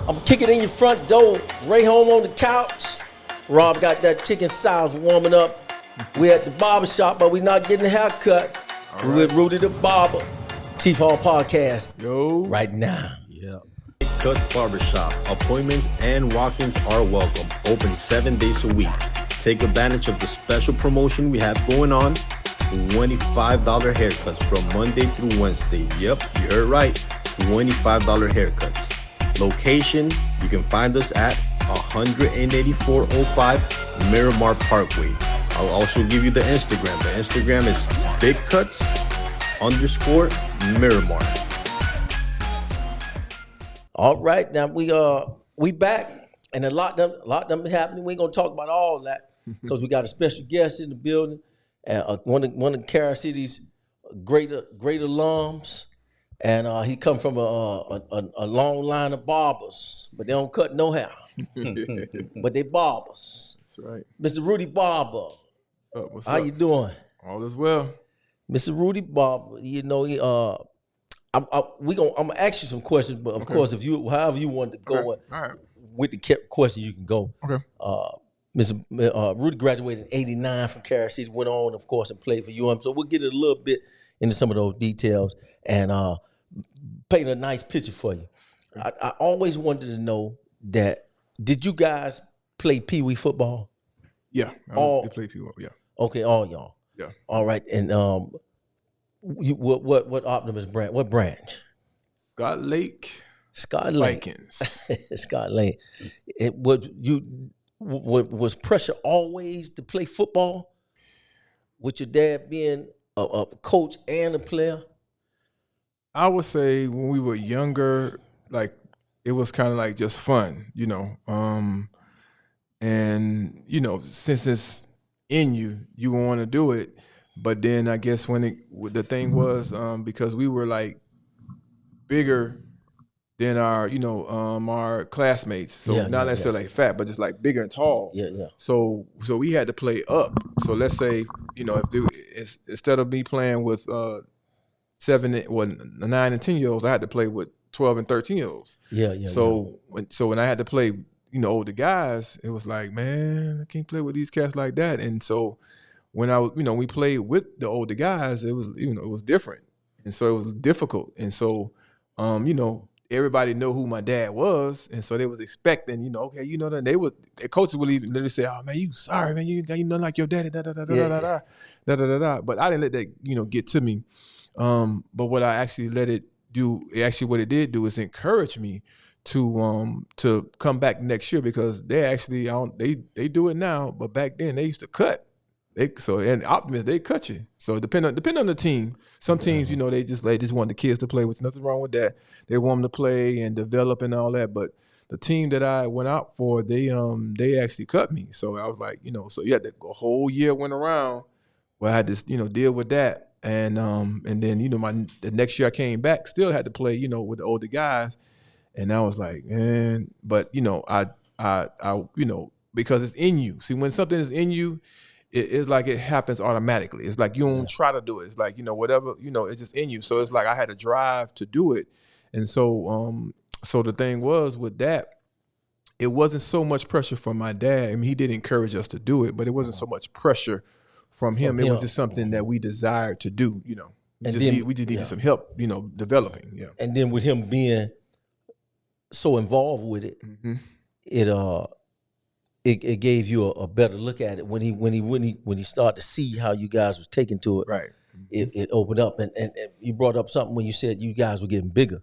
I'm kicking in your front door. Ray home on the couch. Rob got that chicken salad warming up. We're at the barber shop, but we're not getting a haircut. We're with Rudy the Barber. Chief Hall Podcast. Yo. Right now. Yeah. Cut Barbershop. Appointments and walk-ins are welcome. Open 7 days a week. Take advantage of the special promotion we have going on. $25 haircuts from Monday through Wednesday. Yep, you heard right. $25 haircuts. Location, you can find us at 18405 Miramar Parkway. I'll also give you the Instagram. The Instagram is bigcuts_Miramar. All right, now we back, and a lot of them happening. We ain't gonna talk about all that because we got a special guest in the building, and one of Carol City's great alums, and he come from a long line of barbers, but they don't cut no hair, but they barbers. That's right. Mr. Rudy Barber, What's how up? you doing? All is well. Mr. Rudy Barber, you know, I'm gonna ask you some questions, but of course, however you want to go All right. with the question, you can go. Okay. Mr. Rudy graduated in '89 from Carol City, went on, of course, and played for UM. So we'll get a little bit into some of those details and paint a nice picture for you. I always wanted to know that, did you guys play Pee Wee football? Yeah. All- We play people. Yeah. Okay, all y'all. Yeah. All right, and what Optimus branch? What branch? Scott Lake Scott Lane. Vikings. Scott Lane. Was pressure always to play football? With your dad being a coach and a player? I would say when we were younger, like it was kind of like just fun, you know. And you know, since it's in you, you want to do it. But then I guess the thing was because we were like bigger than our classmates. So not necessarily like fat, but just like bigger and tall. Yeah. So we had to play up. So let's say, you know, instead of me playing with 9 and 10 year olds, I had to play with 12 and 13 year olds. Yeah. So when I had to play, you know, older guys, it was like, man, I can't play with these cats like that. And so when we played with the older guys, it was, you know, it was different. And so it was difficult. And so, you know, everybody knew who my dad was. And so they was expecting, you know, okay, you know, that their coaches would even literally say, oh man, you sorry, man, you nothing like your daddy, da da da da da da da da da. But I didn't let that, you know, get to me. But what I actually let it do, what it did do is encourage me to come back next year, because they actually they do it now, but back then they used to cut. And Optimists, they cut you. So depend on the team. Some teams, you know, they just want the kids to play, which nothing wrong with that. They want them to play and develop and all that. But the team that I went out for, they actually cut me. So I was like, you know, so you had a whole year went around where I had to, you know, deal with that. And then, you know, the next year I came back, still had to play, you know, with the older guys. And I was like, man, but you know, I you know, because it's in you. See, when something is in you, it's like it happens automatically. It's like you don't try to do it. It's like, you know, whatever, you know, it's just in you. So it's like I had to drive to do it. And so so the thing was with that, it wasn't so much pressure from my dad. I mean, he did encourage us to do it, but it wasn't so much pressure from him. It was just something that we desired to do, you know. We just needed some help, you know, developing. Yeah. And then with him being so involved with it, it gave you a better look at it when he started to see how you guys was taking to it. Right. It opened up, and you brought up something when you said you guys were getting bigger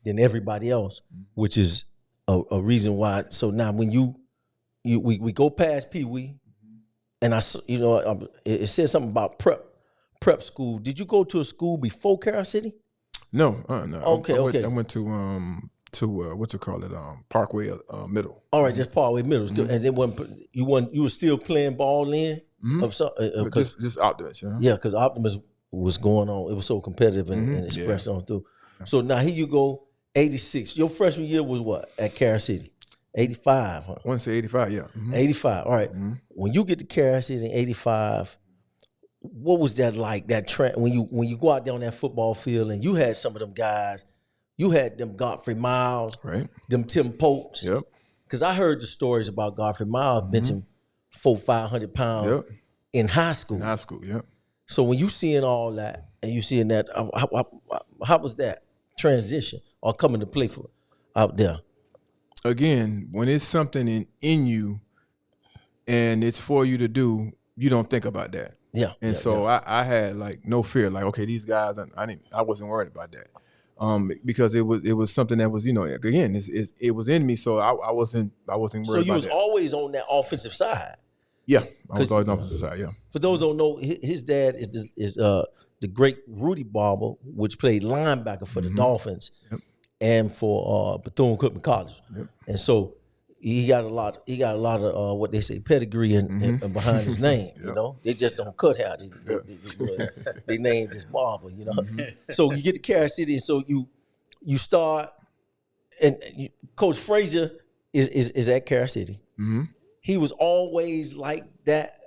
than everybody else, which is a reason why. So now when we go past Pee Wee, and it said something about prep school. Did you go to a school before Carol City? No, no. Okay. I went to Parkway Middle. All right, just Parkway Middle. And then you were still playing ball then? Just Optimus, you know? Yeah, because Optimus was going on. It was so competitive and expressed on through. So now here you go, 86. Your freshman year was what at Carol City? 85, huh? I want to say 85, yeah. 85, all right. When you get to Carol City in 85, what was that like, that trend, when you go out there on that football field and you had some of them guys you had them Godfrey Miles, Right. them Tim Polks. Yep. Because I heard the stories about Godfrey Miles benching 400-500 pounds Yep. in high school. In high school. Yep. So when you seeing all that and you seeing that, how was that transition or coming to play for out there? Again, when it's something in you and it's for you to do, you don't think about that. Yeah. And so I had like no fear. Like, okay, these guys, I wasn't worried about that. Because it was something that was, again, it was in me. So I wasn't worried about that. So you was always on that offensive side. Yeah, I was always on the offensive side. Yeah. For those who don't know, his dad is the great Rudy Barber, which played linebacker for the Dolphins and for Bethune-Cookman College. Yep. And so he got a lot of what they say pedigree and behind his name. They just don't cut hair. They named this Barber. So you get to Kansas City, and so you start, and Coach Frazier is at Kansas City. Mm-hmm. He was always like that.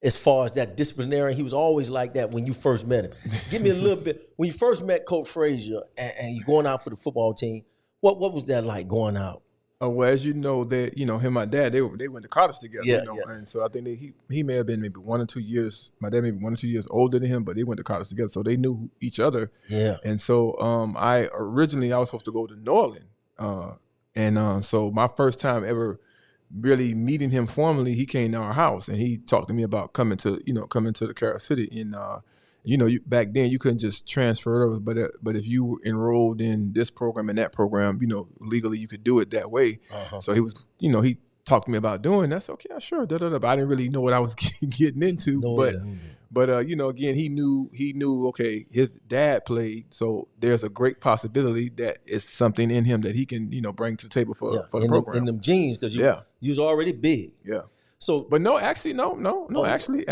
As far as that disciplinary, he was always like that when you first met him. Give me a little bit. When you first met Coach Frazier and you're going out for the football team, what was that like going out? Well, as you know, that him and my dad, they went to college together. And so I think he may have been maybe 1 or 2 years. My dad maybe 1 or 2 years older than him, but they went to college together, so they knew each other. Yeah. And so I was supposed to go to New Orleans, so my first time ever really meeting him formally, he came to our house and he talked to me about coming to the Kansas City. And back then you couldn't just transfer it over, but if you were enrolled in this program and that program, legally you could do it that way. Uh-huh. So he was, he talked to me about doing that. So okay, sure. But I didn't really know what I was getting into. But again, he knew. Okay, his dad played, so there's a great possibility that it's something in him that he can, bring to the table for the program. In them genes, because you was already big. Yeah. So, but no, actually, no. Actually,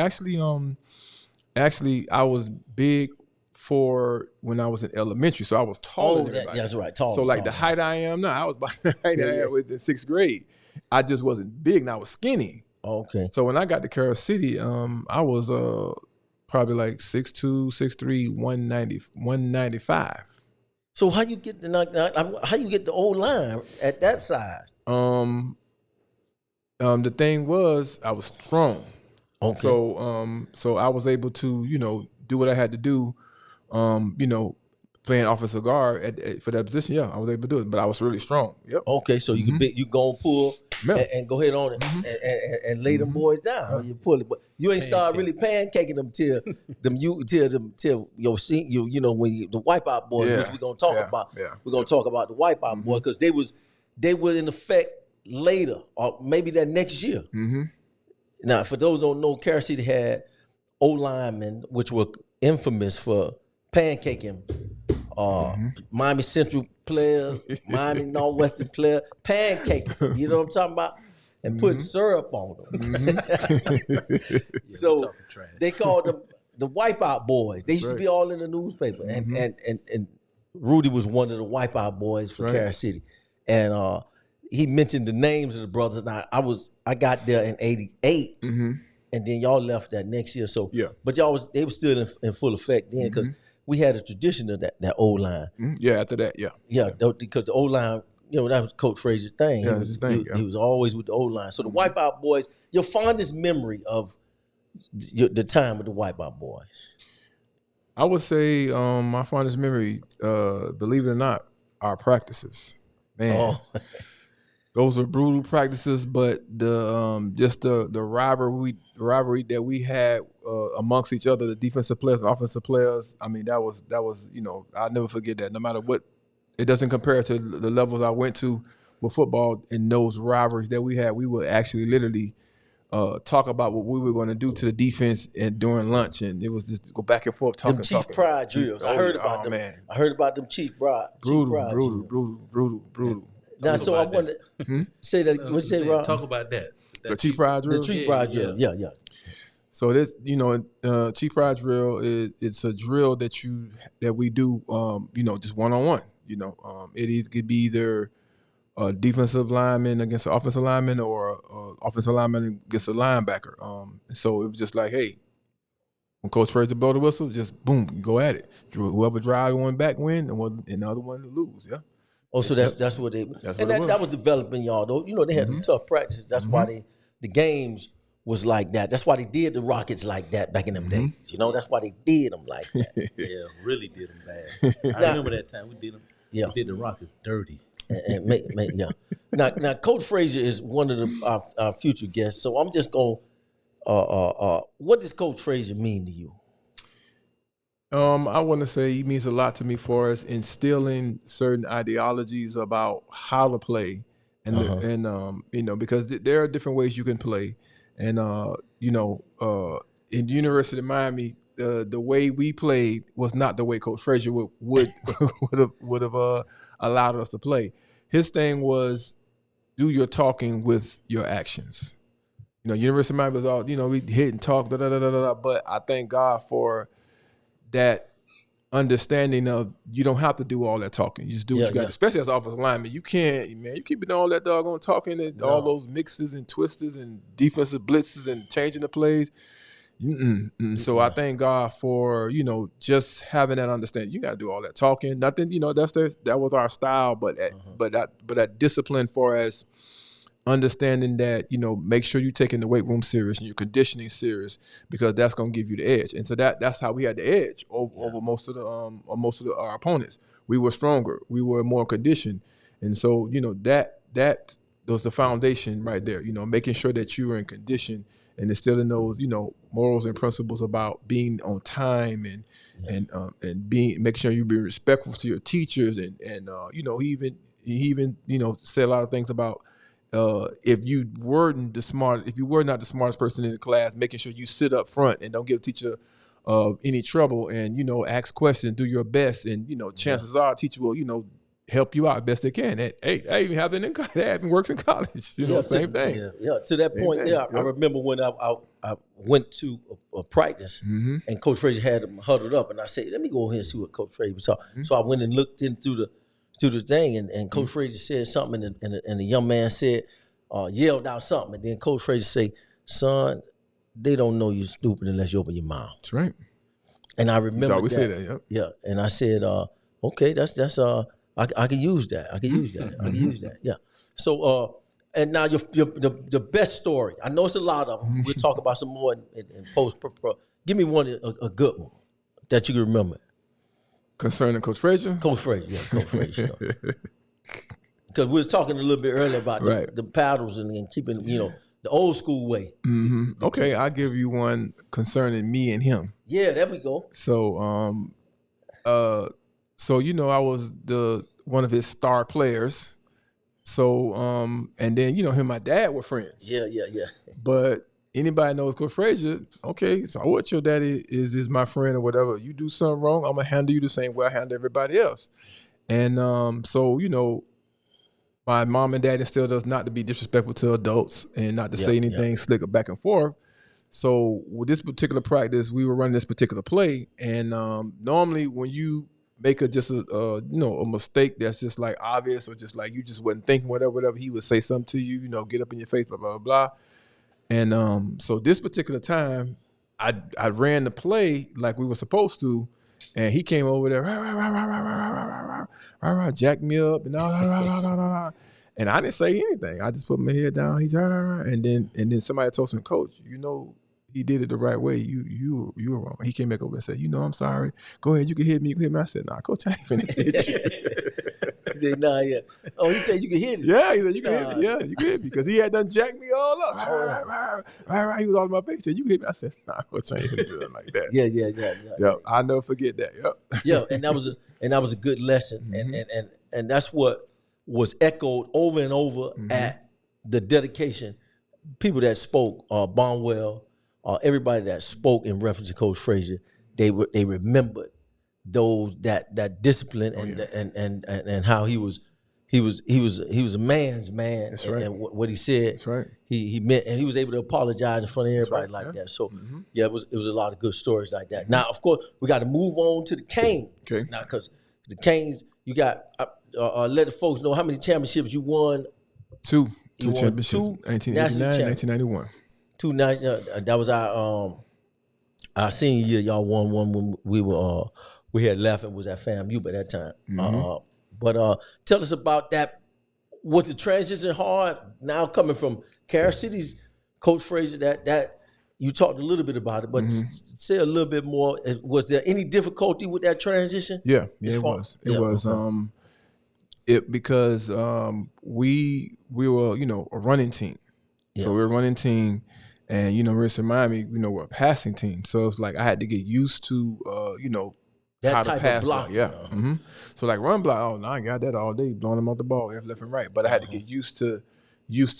I was big for when I was in elementary, so I was taller than everybody. That's right, tall. So like the height I am now, I was about the height I am in 6th grade. I just wasn't big, and I was skinny. Okay. So when I got to Kansas City, I was probably like 6'2", 6'3", 195. So how you get the old line at that size? The thing was I was strong. Okay. So I was able to do what I had to do. Playing offensive guard for that position, yeah, I was able to do it. But I was really strong. Yep. Okay, so you go and pull and go ahead on it and lay them boys down. You pull it, but you ain't start really pancaking them till your senior, when the wipeout boys, which we're gonna talk about. Yeah. We're gonna talk about the wipeout boys because they were in effect later or maybe that next year. Mm-hmm. Now, for those who don't know, Kansas City had O-linemen which were infamous for pancaking. Miami Central players, Miami Northwestern players, pancaking. You know what I'm talking about? And putting syrup on them. So they called them the wipeout boys. They used to be all in the newspaper. And Rudy was one of the wipeout boys for Kansas City. And he mentioned the names of the brothers. Now I got there in '88, and then y'all left that next year. So but they were still in full effect then because we had a tradition of that O-line. Yeah, after that, yeah, because the O-line, that was Coach Frazier's thing. Yeah, his thing. He was always with the O-line. So the Wipeout Boys, your fondest memory of the time with the Wipeout Boys? I would say my fondest memory, believe it or not, are practices. Man, those are brutal practices, but the just the rivalry that we had amongst each other, the defensive players and offensive players. I mean, that was I'll never forget that. No matter what, it doesn't compare to the levels I went to with football. In those rivalries that we had, we would actually literally talk about what we were going to do to the defense and during lunch, and it was just go back and forth talking. Them Chief Pride drills. I heard about them. Man. I heard about them Chief Pride. Brutal. Now, so I wonder, say that. What you say, Rob? Talk about that. The Chief Pride drill. The Chief Pride drill. Yeah. So this, Chief Pride drill it's a drill that we do, just one-on-one. It could be either a defensive lineman against an offensive lineman or offensive lineman against a linebacker. So it was just like, hey, When Coach Frazier blow the whistle, just boom, you go at it. Whoever drive one back win, and the other one to lose. Yeah. Oh, so that's what they. That's and what it was. that was developing y'all though. You know, they had tough practices. That's why the games was like that. That's why they did the Rockets like that back in them days. You know, that's why they did them like that. Yeah, really did them bad. I remember that time we did them. Yeah. We did the Rockets dirty. and yeah. Now, Coach Frazier is one of our future guests. So I'm just going. What does Coach Frazier mean to you? I want to say he means a lot to me for us instilling certain ideologies about how to play, and you know, because there are different ways you can play, and you know, in the University of Miami, the way we played was not the way Coach Frazier would have allowed us to play. His thing was do your talking with your actions. You know, University of Miami was all, you know, we hit and talk, but I thank God for that understanding of you don't have to do all that talking. You just do what you got, especially as offensive lineman. You can't, man, you keep doing all that doggone talking and all those mixes and twisters and defensive blitzes and changing the plays. So I thank God for, you know, just having that understanding. You got to do all that talking. Nothing, you know, that was our style, but that discipline for us understanding that, you know, make sure you're taking the weight room serious and your conditioning serious, because that's going to give you the edge. And so that's how we had the edge over most of our opponents. We were stronger. We were more conditioned. And so, you know, that was the foundation right there, you know, making sure that you were in condition and instilling those, you know, morals and principles about being on time and making sure you be respectful to your teachers and you know, he even you know, said a lot of things about if you were not the smartest person in the class, making sure you sit up front and don't give the teacher any trouble, and, you know, ask questions, do your best, and, you know, chances are teacher will, you know, help you out best they can. I even have that works in college. You know, same thing. Yeah. To that point, I remember when I went to a practice and Coach Frazier had them huddled up, and I said, "Let me go over here and see what Coach Frazier was talking." So I went and looked in through the thing, and Coach Frazier said something, and the young man said, yelled out something, and then Coach Frazier said, "Son, they don't know you're stupid unless you open your mouth." That's right. And I remember we say that. Yeah, and I said, "Okay, that's I can use that. I can use that. Yeah." So, and now the best story. I know it's a lot of them. We'll talk about some more in post. Give me one, a good one that you can remember. Concerning Coach Frazier? Coach Frazier. Because we was talking a little bit earlier about the paddles and keeping, you know, the old school way. Okay, I'll give you one concerning me and him. Yeah, there we go. So, so, you know, I was one of his star players. So, and then, you know, him and my dad were friends. Yeah. But anybody knows Coach Frazier, okay, so what your daddy is my friend or whatever. You do something wrong, I'm going to handle you the same way I handle everybody else. And so, you know, my mom and dad instilled us not to be disrespectful to adults and not to say anything slick or back and forth. So with this particular practice, we were running this particular play. And normally when you make a mistake that's just like obvious or just like you just wasn't thinking, whatever, he would say something to you, you know, get up in your face, blah, blah, blah. And so this particular time, I ran the play like we were supposed to, and he came over there, jacked me up, and and I didn't say anything. I just put my head down. He's and then somebody told him, "Coach, you know, he did it the right way. You were wrong." He came back over and said, "You know, I'm sorry. Go ahead, you can hit me. You can hit me." I said, "Nah, Coach, I ain't finna hit you." He said, "Nah, yeah." Oh, he said you can hit me. Yeah, he said you can hit me. Yeah, you can hit me because he had done jacked me all up. He was all in my face. He said, "You can hit me." I said, "Nah, Coach, I ain't gonna do it like that." Yeah. I'll never forget that. Yep. Yeah, and that was a good lesson, and that's what was echoed over and over at the dedication. People that spoke, Bonwell, everybody that spoke in reference to Coach Frazier, they remembered that discipline and how he was a man's man. That's and, right. and what he said. That's right. He meant, and he was able to apologize in front of everybody that. So it was a lot of good stories like that. Now, of course, we got to move on to the Canes. Okay. Now, because the Canes, you got let the folks know how many championships you won. Two You won championships, two 1989, 1991. That was our our senior year, y'all won one when we had left and was at FAMU by that time. But tell us about that. Was the transition hard? Now coming from Carol City's Coach Frazier, that you talked a little bit about it, but say a little bit more. Was there any difficulty with that transition? Yeah, it was. It was. Because we were, a running team. Yeah. So we were a running team, and University of Miami, we're a passing team. So it's like I had to get used to, that how type to pass of block. Yeah. So like run block, no, I got that all day, blowing them off the ball left and right. But I had to get used to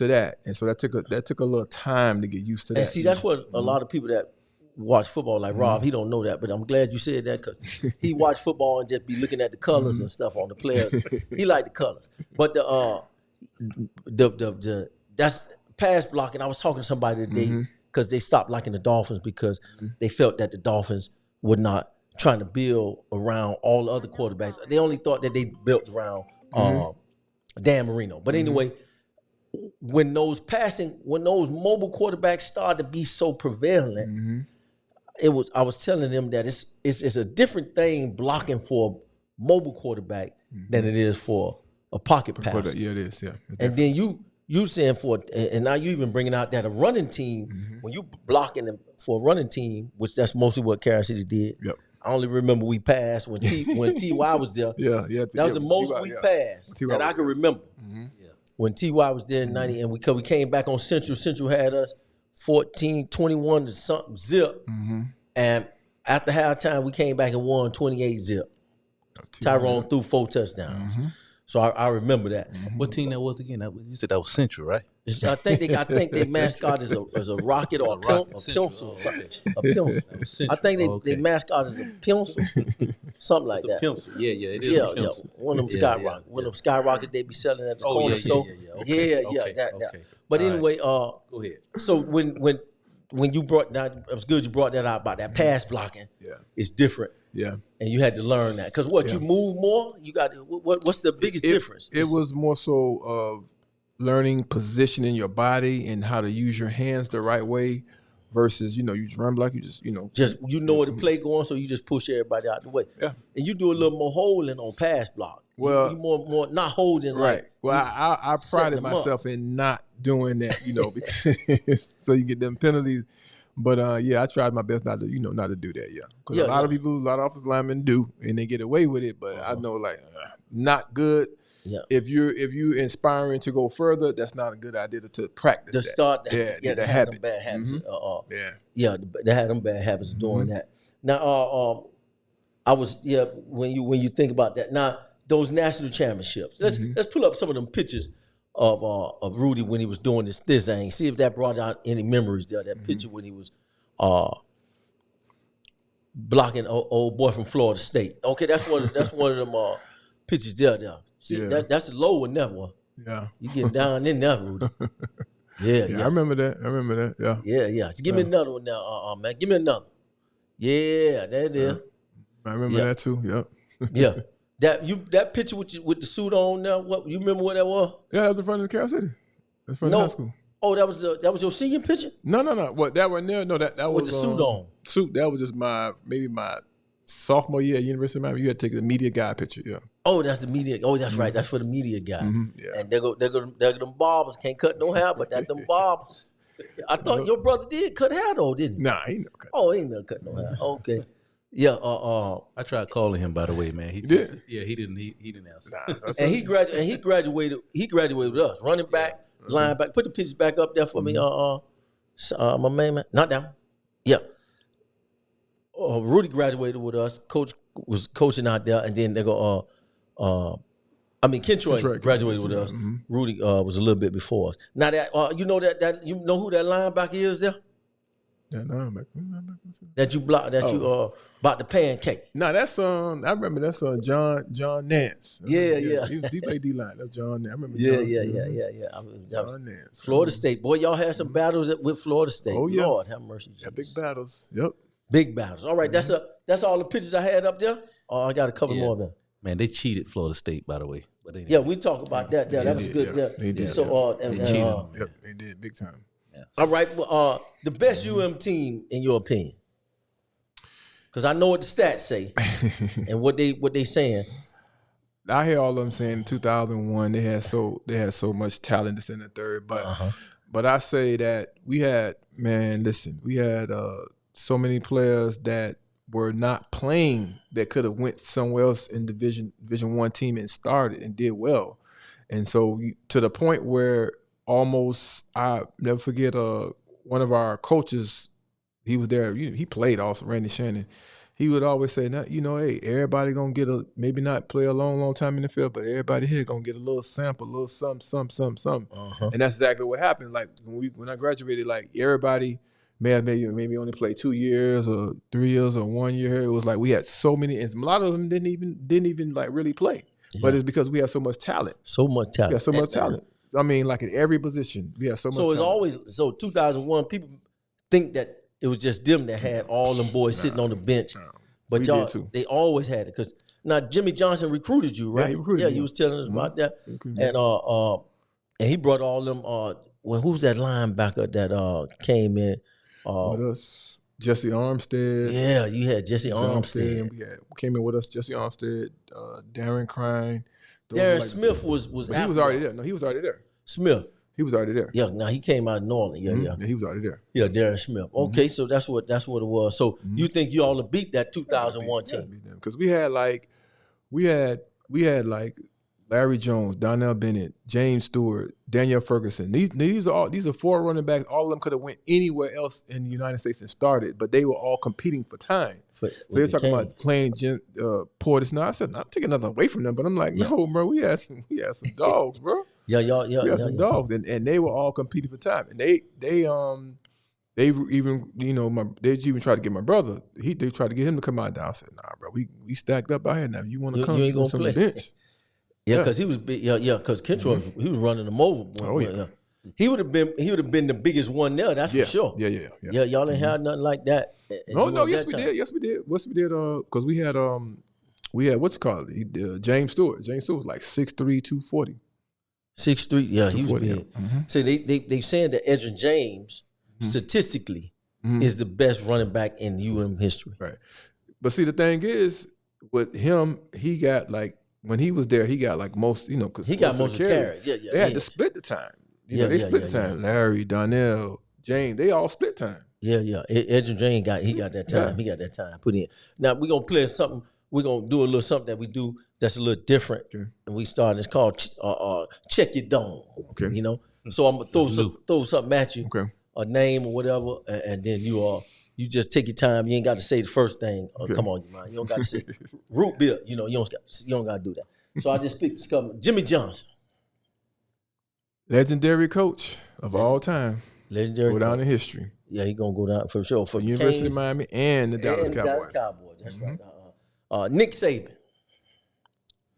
that, and so that took a little time to get used to that. And see, that's what a lot of people that watch football, like Rob, he don't know that, but I'm glad you said that because he watched football and just be looking at the colors and stuff on the players. He liked the colors, but the that's pass blocking. I was talking to somebody today because they stopped liking the Dolphins because they felt that the Dolphins were not trying to build around all the other quarterbacks. They only thought that they built around Dan Marino. But anyway, when those mobile quarterbacks started to be so prevalent, I was telling them that it's a different thing blocking for a mobile quarterback than it is for a pocket passer. Yeah, it is. Yeah, and then you saying and now you even bringing out that a running team, when you blocking them for a running team, which that's mostly what Kansas City did. Yep. I only remember we passed when T.Y. was there. Yeah. That was the most we passed that I can remember. When T.Y. was there in 90, and we came back on Central. Central had us 14-21 to something zip. And after halftime, we came back and won 28 zip. Tyrone threw 4 touchdowns. So I remember that. What team that was again? You said that was Central, right? I think their mascot is a rocket or a pencil. A pencil. I think their mascot is a pencil, something like that. Pencil. Yeah, it is. A pencil. One of them skyrockets. One of them skyrockets they be selling at the corner store. Okay. But anyway, go ahead. So when you brought that, it was good you brought that out about that pass blocking. Yeah, it's different. Yeah, and you had to learn that because you move more. You got what's the biggest difference? It was more so of learning position in your body and how to use your hands the right way versus you just run block. You just where the play going, so you just push everybody out the way. Yeah, and you do a little more holding on pass block. Well, you more not holding right. Like. Well, I prided myself in not doing that, because so you get them penalties. But I tried my best not to do that. Yeah, because a lot of offensive linemen do, and they get away with it. But I know not good. Yeah. If you're inspiring to go further, that's not a good idea to practice. To start the habit. Them bad habits. They had them bad habits of doing that. Now, I was when you think about that now. Those national championships. Let's pull up some of them pictures of Rudy when he was doing this thing. See if that brought out any memories there. That picture when he was blocking old boy from Florida State. Okay, that's one of them pictures there. See, that's the low one there, boy. Yeah, you getting down in there, Rudy. Yeah. I remember that. Yeah. So give me another one now, man. Give me another. Yeah, there it is. I remember that too. Yep. Yeah. That picture with the suit on now, what you remember what that was? Yeah, that was in front of the Carol City. That's front of high school. Oh, that was your senior picture? No. What that one there? No, that was with the suit on. Suit. That was just my sophomore year at University of Miami. You had to take the media guy picture. Yeah. Oh, that's the media. Oh, that's right. That's for the media guy. Yeah. And they go them barbers can't cut no hair, but that them barbers. I thought your brother did cut hair though, didn't he? Nah, he never cut. Oh, he never cut no hair. Okay. Yeah, I tried calling him, by the way, man. He did. He didn't answer. Nah, and he graduated with us, running back, linebacker. Put the pictures back up there for me. My man, not down. Yeah. Rudy graduated with us. Coach was coaching out there, and then they go. Kentroy graduated with us. Rudy was a little bit before us. Now that you know who that linebacker is there. That you blocked, you bought the pancake. No, that's I remember that's John Nance. Yeah. He played D-line. That's John Nance. I remember John Nance. Florida State. Boy, y'all had some battles with Florida State. Oh, yeah. Lord have mercy. Yeah, big battles. Yep. Big battles. All right, that's all the pictures I had up there. Oh, I got a couple more of them. Man, they cheated Florida State, by the way. But we talk about that. That was good. They did. So they cheated. Yep, they did big time. All right. The best UM team in your opinion? Because I know what the stats say and what they saying. I hear all of them saying in 2001 they had so much talent this in the third, but I say that we had so many players that were not playing that could have went somewhere else in Division One team and started and did well, and so to the point where almost I never forget one of our coaches, he was there. He played also, Randy Shannon. He would always say, hey, everybody gonna get maybe not play a long time in the field, but everybody here gonna get a little sample, a little something. And that's exactly what happened. Like when I graduated, like everybody may have maybe only played 2 years or 3 years or 1 year. It was like we had so many, and a lot of them didn't even like really play. Yeah. But it's because we had so much talent. So much talent. We had so much talent. I mean, like in every position, we have so much talent. So it's always 2001. People think that it was just them that had all them boys sitting on the bench. But we y'all, they always had it. Because now Jimmy Johnson recruited you, right? Yeah, he recruited me. You was telling us about that. And he brought all them, who's that linebacker that came in? With us, Jesse Armstead. Yeah, you had Jesse Armstead. We came in with us, Jesse Armstead, Darren Crine. Darren Smith was he was already there. No, he was already there. Smith. He was already there. Yeah, now he came out of New Orleans. Yeah. He was already there. Yeah, Darren Smith. Okay, so that's what it was. So you think you all beat that 2001 team? Because we had Larry Jones, Donnell Bennett, James Stewart, Daniel Ferguson. These are 4 running backs. All of them could have went anywhere else in the United States and started, but they were all competing for time. So they're talking about playing Portis. Now I said, I'm taking nothing away from them, but I'm like, no, bro, we had some dogs, bro. Yeah. We had some dogs, and they were all competing for time. And they even they even tried to get my brother. They tried to get him to come out there. I said, nah, bro, we stacked up out here now. You want to come? You ain't gonna play. The bench. Yeah, because he was big. Yeah, because Kentrell he was running them over. Oh yeah. He would have been the biggest one there. That's for sure. Yeah. Y'all ain't had nothing like that. Yes we did. Yes we did. Because we had what's it called? James Stewart. James Stewart was like 6'3", 240. 6'3", yeah, he was big. Mm-hmm. So they saying that Edgerrin James statistically is the best running back in UM history. Right. But see, the thing is, with him, he got like, when he was there, he got like most, because he got most of the carries. Yeah. They had to split the time. They split the time. Larry, Donnell, James, they all split time. Yeah. Edgerrin James got that time. Yeah. He got that time put in. Now we're gonna play something. We're gonna do a little something that we do that's a little different. Okay. And we started. It's called Check Your Dome. Okay. So I'm gonna throw something at you. Okay. A name or whatever, and then you just take your time. You ain't got to say the first thing. Okay. Come on, man. You don't got to say root beer. You don't got to do that. So I just picked Jimmy Johnson, legendary coach of all time. Legendary. Go down in history. Yeah, he gonna go down for sure for the University of Miami and the Dallas Cowboys. That's right. Nick Saban.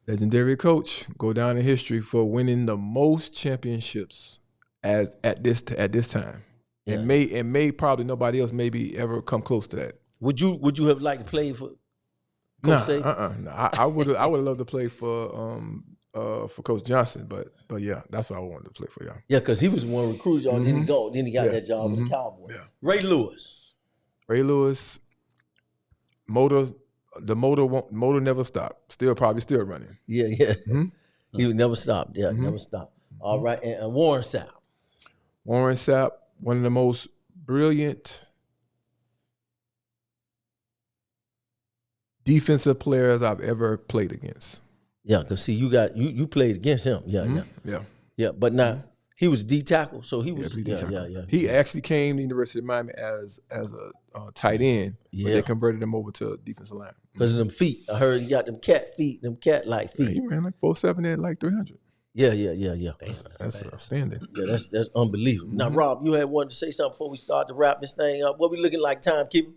Legendary coach, go down in history for winning the most championships at this time. Yeah. It may probably nobody else maybe ever come close to that. Would you have liked to play for Coach Saban? Nah, I would loved to play for Coach Johnson, but yeah, that's what I wanted to play for y'all. Yeah, because he was the one recruited y'all. Then he got that job with the Cowboys. Yeah. Ray Lewis, the motor never stopped. Still running. Yeah. Mm-hmm. He would never stop. Yeah, never stop. All right, and Warren Sapp. Warren Sapp, one of the most brilliant defensive players I've ever played against. Yeah, because see, you played against him. Yeah. But now he was D tackle, so he was yeah. He actually came to the University of Miami as a tight end. Yeah. But they converted him over to defensive line because of them feet. I heard he got them cat feet, them cat-like feet. Yeah, he ran like 4.7 at like 300. Yeah. That's outstanding. Yeah, that's unbelievable. Now, Rob, you had wanted to say something before we start to wrap this thing up. What we looking like, timekeeper?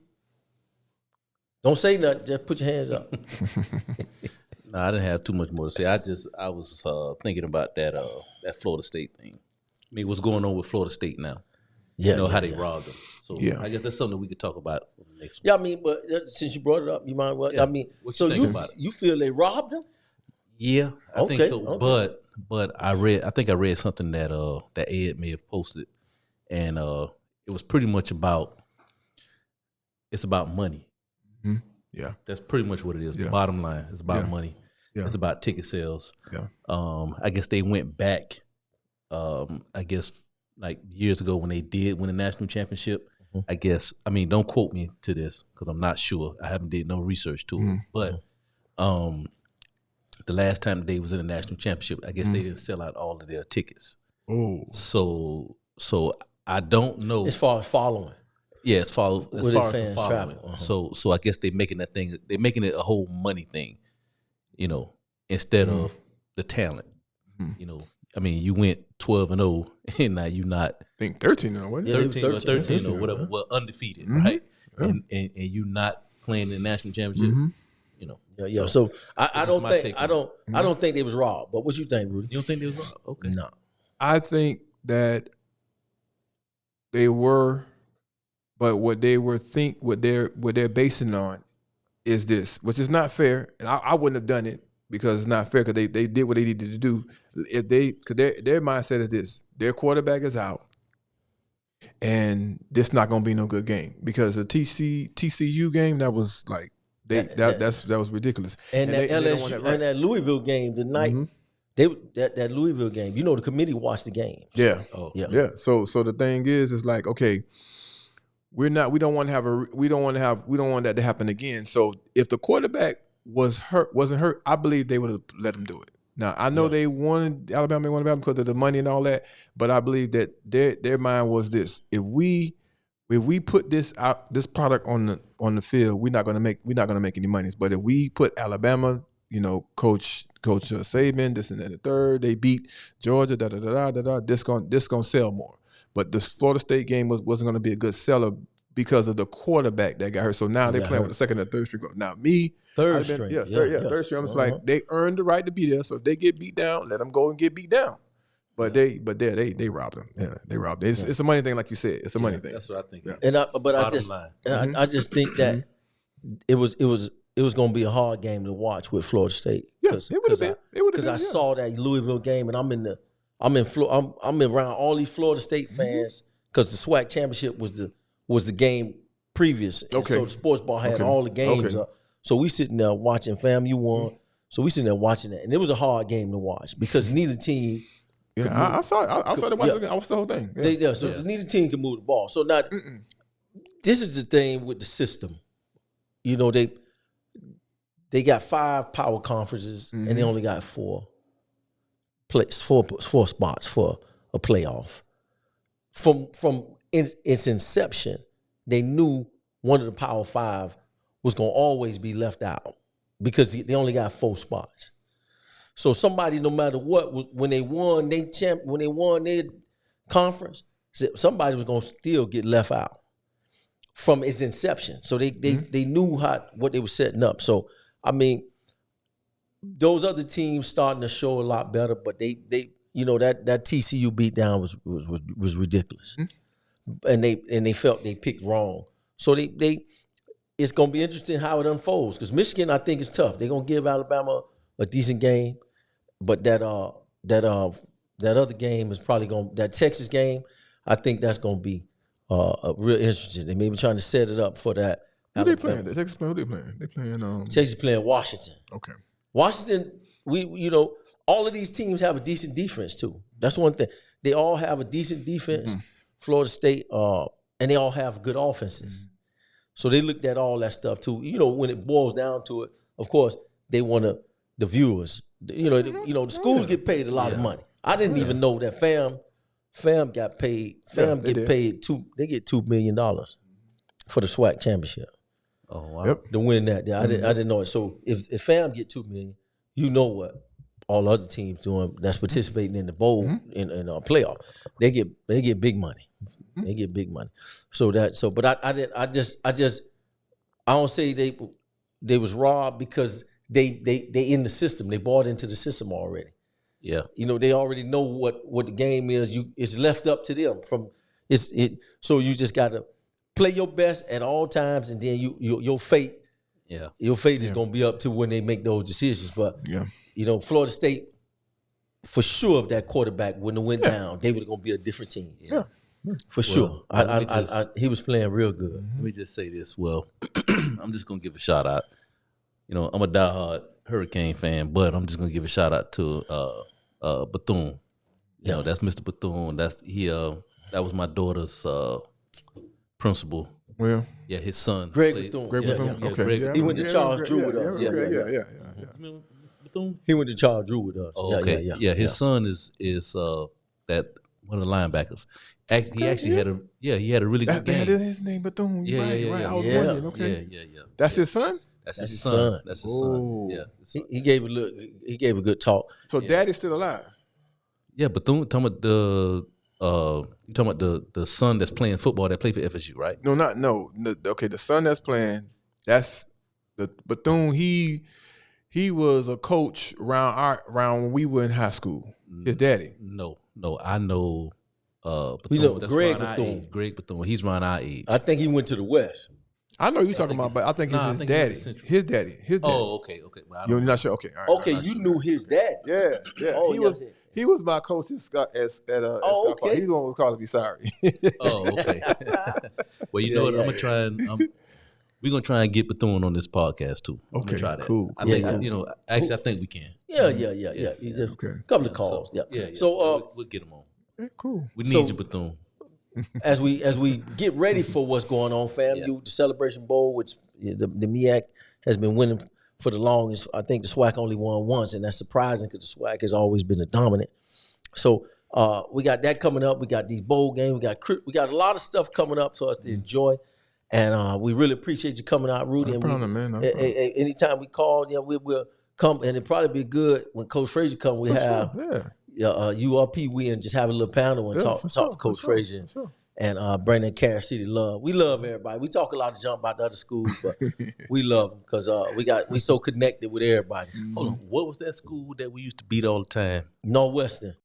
Don't say nothing. Just put your hands up. No, I didn't have too much more to say. I was thinking about that Florida State thing. I mean, what's going on with Florida State now? Yeah, how they robbed them. So I guess that's something we could talk about next week. Yeah, I mean, but since you brought it up, you mind what? Yeah. I mean, so you feel they robbed them? Yeah, I think so. Okay. But I think I read something that Ed may have posted, and it was pretty much about money. Mm-hmm. Yeah. That's pretty much what it is. Yeah. The bottom line. It's about money. Yeah. It's about ticket sales. Yeah. I guess they went back, I guess, like years ago when they did win a national championship. I guess, I mean, don't quote me to this because I'm not sure. I haven't did no research to it. But the last time they was in a national championship, I guess they didn't sell out all of their tickets. Oh. So I don't know. As far as following. Yeah, as far as the following. Travel. So I guess they're making it a whole money thing, instead of the talent. I mean, you went 12-0, and now you not. I think 13-0, wasn't it? 13 or whatever, well, undefeated, right? Yeah. And you not playing the national championship, Yeah. So I don't think they was robbed. But what you think, Rudy? You don't think they was robbed? Okay. No. I think that they were, but what they're basing on is this, which is not fair, and I wouldn't have done it because it's not fair because they did what they needed to do. If their mindset is this: their quarterback is out, and this not gonna be no good game because the TCU game that was like that was ridiculous. And that LSU and that Louisville game the night. That Louisville game, the committee watched the game. Yeah. Oh, yeah. Yeah. So the thing is like, okay, we don't want that to happen again. So if the quarterback wasn't hurt, I believe they would have let him do it. Now I know they wanted Alabama because of the money and all that, but I believe that their mind was this: if we put this product on the field, we're not gonna make any money. But if we put Alabama, Coach Saban, this and that, the third, they beat Georgia, this gonna sell more. But the Florida State game wasn't gonna be a good seller because of the quarterback that got hurt. So now they're playing with the second and third string. Now third string. Third string. I'm just like, they earned the right to be there. So if they get beat down, let them go and get beat down. But they robbed them. Yeah, they robbed them. It's a money thing, like you said. It's a money thing. That's what I think. Yeah. I just think that it was going to be a hard game to watch with Florida State. Yeah, it would have been. Because I saw that Louisville game, and I'm around all these Florida State fans because the SWAC championship was the game previous. And so the sports bar had all the games up. So we sitting there watching FAMU won. So we sitting there watching that, and it was a hard game to watch because neither team. Yeah, I saw it. I saw it. I watched the whole thing. Yeah. Neither team can move the ball. So now, this is the thing with the system. They got 5 power conferences and they only got 4 spots for a playoff. From its inception, they knew one of the Power 5 was going to always be left out because they only got 4 spots. So somebody, no matter what, when they won their conference, somebody was going to still get left out from its inception. So they knew what they were setting up. So I mean, those other teams starting to show a lot better, but they that TCU beatdown was ridiculous, and they felt they picked wrong. So it's gonna be interesting how it unfolds because Michigan, I think, is tough. They're gonna give Alabama a decent game, but that other game is probably that Texas game. I think that's gonna be real interesting. They may be trying to set it up for that. Who they playing? Texas playing? Who they playing? They playing. Texas playing Washington. Okay. Washington. All of these teams have a decent defense too. That's one thing. They all have a decent defense. Florida State, and they all have good offenses. So they looked at all that stuff too. When it boils down to it, of course, they want the viewers. The schools get paid a lot of money. I didn't even know that FAM got paid. FAM get paid They get $2 million for the SWAC championship. Oh wow! To win that, I didn't know it. So if FAM get $2 million, you know what all other teams doing that's participating in the bowl in a playoff, they get big money. They get big money. But I don't say they was robbed because they in the system. They bought into the system already. Yeah, they already know what the game is. It's left up to them. So you just gotta play your best at all times, and then your fate. Yeah, your fate is gonna be up to when they make those decisions. But Florida State, for sure, if that quarterback wouldn't have went down, they were gonna be a different team. For sure. He was playing real good. Let me just say this. Well, I'm just gonna give a shout out. You know, I'm a diehard Hurricane fan, but I'm just gonna give a shout out to Bethune. You know, that's Mr. Bethune. That was my daughter's principal. Well, yeah, his son. Greg Bethune. Greg Bethune. Yeah, Okay. Greg. Yeah, He went to Charles Drew with us. Yeah. Bethune? He went to Charles Drew with us. Oh, okay. Yeah, his son is that one of the linebackers. He actually had a really good game. That is his name, Bethune. Yeah. I was wondering. Okay. Yeah. That's his son. That's his son. That's his son. Yeah. He gave a look. He gave a good talk. So Daddy's still alive. Yeah, Bethune talking about you talking about the son that's playing football that played for FSU, right? No. Okay, the son that's playing, that's the Bethune. He was a coach around when we were in high school. His daddy. No, I know. Bethune. We know That's Greg around our Bethune. age. Greg Bethune. He's around our age. I think he went to the West. I know you're talking about, but I think it's his daddy. His daddy. Oh, okay. Well, You're not sure? Okay, all right. Okay, you knew his dad. Yeah. Oh, He was my coach at Scott. okay. He's the one who was calling me sorry. Oh, okay. Well, you know what? I'm gonna try and we're gonna try and get Bethune on this podcast too. I'm gonna try that. Cool. I think I think we can. Yeah. Okay. A couple of calls. Yeah. So we'll get him on. Cool. We need you, Bethune. as we get ready for what's going on, fam, the Celebration Bowl, which the MEAC has been winning for the longest. I think the SWAC only won once, and that's surprising because the SWAC has always been the dominant. So we got that coming up. We got these bowl games. We got a lot of stuff coming up for us to enjoy, and we really appreciate you coming out, Rudy. No problem, man. Anytime we call, we'll come, and it'll probably be good when Coach Frazier come. We have. URP, we just have a little panel and talk to Coach Frazier and bring that Carol City love. We love everybody. We talk a lot of junk about the other schools, but we love them because we so connected with everybody. Hold on, what was that school that we used to beat all the time? Northwestern.